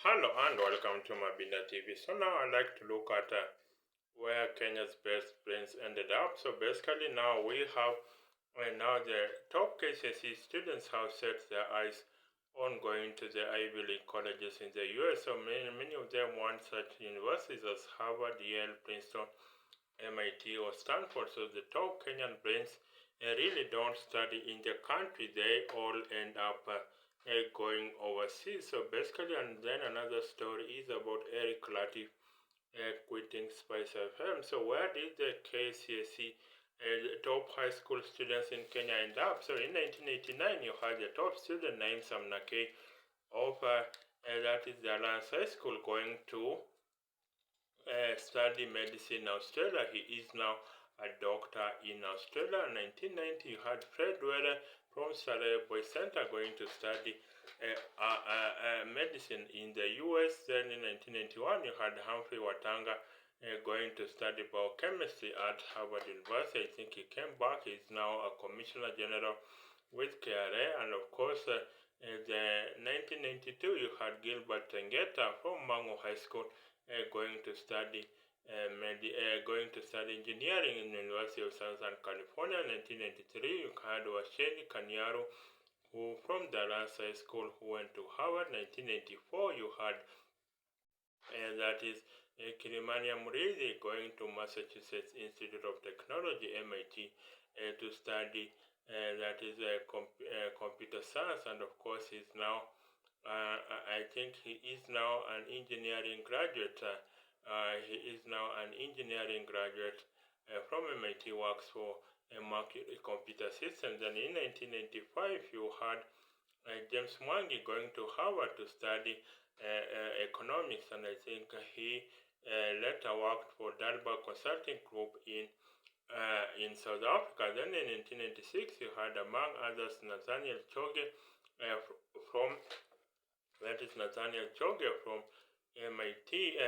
Hello and welcome to Obinna TV. So now I'd like to look at where Kenya's best brains ended up. So basically now we have now the top KCSE students have set their eyes on going to the Ivy League colleges in the US. So many of them want such universities as Harvard, Yale, Princeton, MIT or Stanford. So the top Kenyan brains really don't study in the country. They all end up going overseas. So basically, and then another story is about Eric Latiff quitting Spice FM. So where did the KCSE top high school students in Kenya end up? So in 1989, you had the top student named Sam Nakei of that is the Alliance High School going to study medicine in Australia. He is now a doctor in Australia. In 1990, you had Fred Weller from Saleh Boy Center going to study medicine in the US. Then in 1991, you had Humphrey Watanga going to study biochemistry at Harvard University. I think he came back. He's now a commissioner general with KRA. And of course, in the 1992, you had Gilbert Tengeta from Mango High School going to study engineering in the University of Southern California. In 1993, you had Washeni Kanyaru, who from Dallas High School, who went to Harvard. 1984, you had that is Kilimania Murithi going to Massachusetts Institute of Technology, MIT, to study that is computer science, and of course he's now I think he is now an engineering graduate. He is now an engineering graduate from MIT, works for Mercury Computer Systems. And in 1995, you had James Mwangi going to Harvard to study economics, and I think he later worked for Dalbar Consulting Group in South Africa. Then in 1996, you had, among others, Nathaniel Choge from MIT,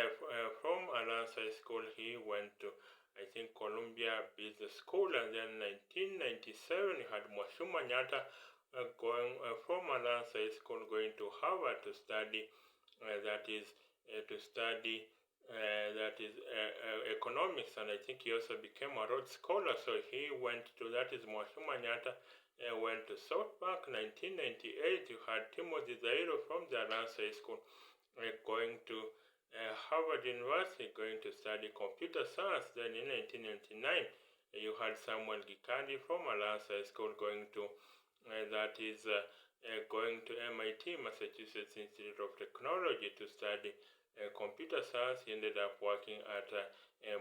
from Alliance High School. He went to, I think, Columbia Business School. And then in 1997, you had Mwashuma Nyata going from Alliance High School going to Harvard to study economics, and I think he also became a Rhodes Scholar. So he went to, that is Mwashuma Nyata, went to South Bank. 1998, you had Timothy Zairo from the Alliance High School going to Harvard University, going to study computer science. Then in 1999, you had Samuel Gikandi from Alliance High School going to going to MIT, Massachusetts Institute of Technology, to study computer science. He ended up working at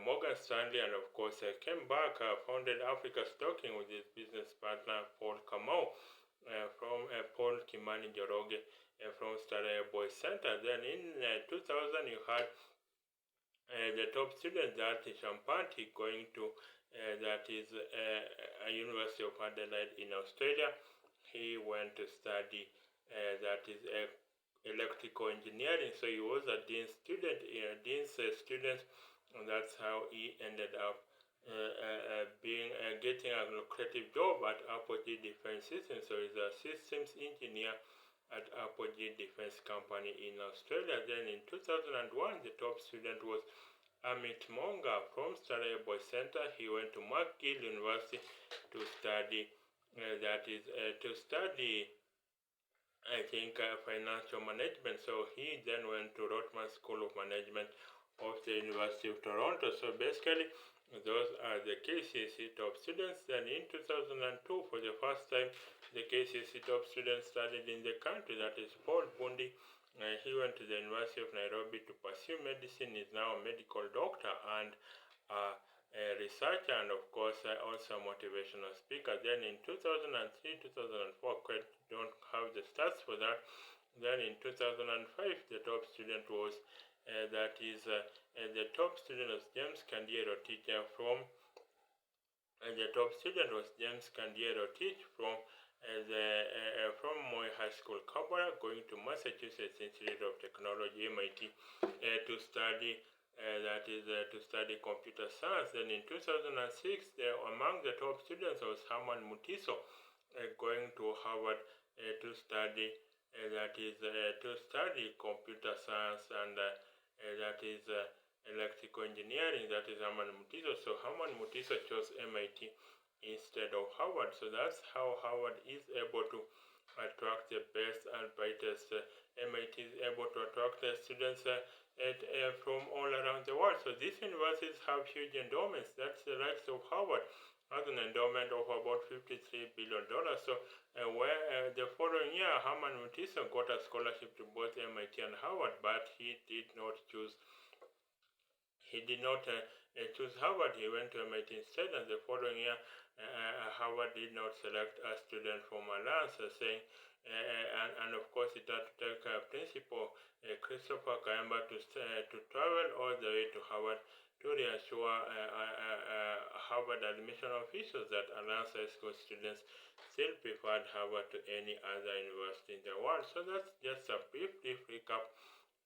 Morgan Stanley, and of course came back, founded Africa Stocking with his business partner Paul Kamau from Paul Kimani Joroge from Staraya Boys Center. Then in 2000, you had the top student, that is Champanti, going to a University of Adelaide in Australia. He went to study electrical engineering. So he was a dean's student, and that's how he ended up getting a lucrative job at Apogee Defense Systems. So he's a systems engineer at Apogee Defense Company in Australia. Then in 2001, the top student was Amit Monga from Staraya Boys Center. He went to McGill University to study I think financial management. So he then went to Rotman School of Management of the University of Toronto. So basically, those are the KCSE top students. Then in 2002, for the first time, the KCSE top students studied in the country. That is Paul Bundi. He went to the University of Nairobi to pursue medicine. He's now a medical doctor and a researcher, and of course also a motivational speaker. Then in 2003, 2004, quite don't have the stats for that. Then in 2005, the top student was the top student was James Candiero, teacher from from Moi High School, Kabara, going to Massachusetts Institute of Technology, MIT, to study to study computer science. Then in 2006, among the top students was Herman Mutiso, going to Harvard to study that is to study computer science, and that is electrical engineering. That is Herman Mutiso. So Herman Mutiso chose MIT instead of Harvard. So that's how Harvard is able to attract the best and brightest. MIT is able to attract the students from all around the world. So these universities have huge endowments. That's the likes of Harvard has an endowment of about $53 billion. So where the following year, Herman Mutiso got a scholarship to both MIT and Harvard, but he did not choose Harvard. He went to MIT instead, and the following year, Harvard did not select a student from Alliance, saying, and of course, it had to take Principal Christopher Kayamba to travel all the way to Harvard to reassure Harvard admission officials that Alliance High School students still preferred Harvard to any other university in the world. So that's just a brief recap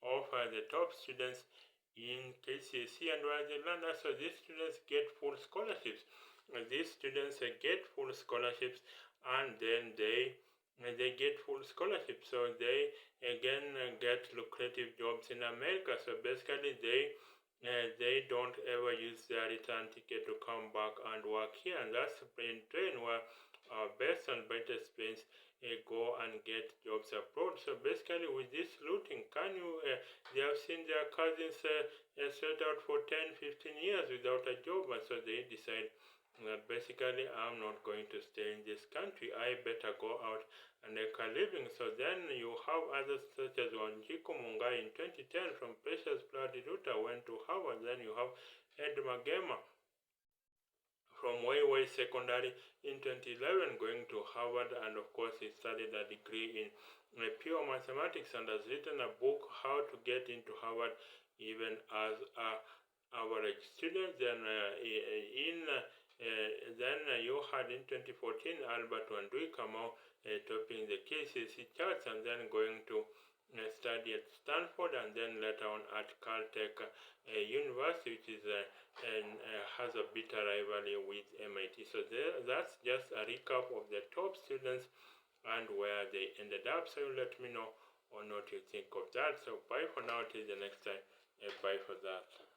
of the top students in KCSE and where they learn. So these students get full scholarships. These students get full scholarships, and then they get full scholarships. So they again get lucrative jobs in America. So basically, they don't ever use their return ticket to come back and work here, and that's the brain drain where our best and brightest brains go and get jobs abroad. So basically, with this looting, they have seen their cousins set out for 10-15 years without a job, and so they decide that basically I'm not going to stay in this country. I better go out and make a living. So then you have others such as Mungai in 2010 from Precious Blood Luther went to Harvard. Then you have Ed Magema from Way Secondary in 2011 going to Harvard, and of course he studied a degree in pure mathematics and has written a book, How to Get into Harvard even as a average student. Then you had in 2014 Albert Wandui Kamau topping the KCSE charts, and then going to study at Stanford, and then later on at Caltech University, which is has a bitter rivalry with MIT. So that's just a recap of the top students and where they ended up. So let me know on what you think of that. So bye for now, till the next time. Bye for that.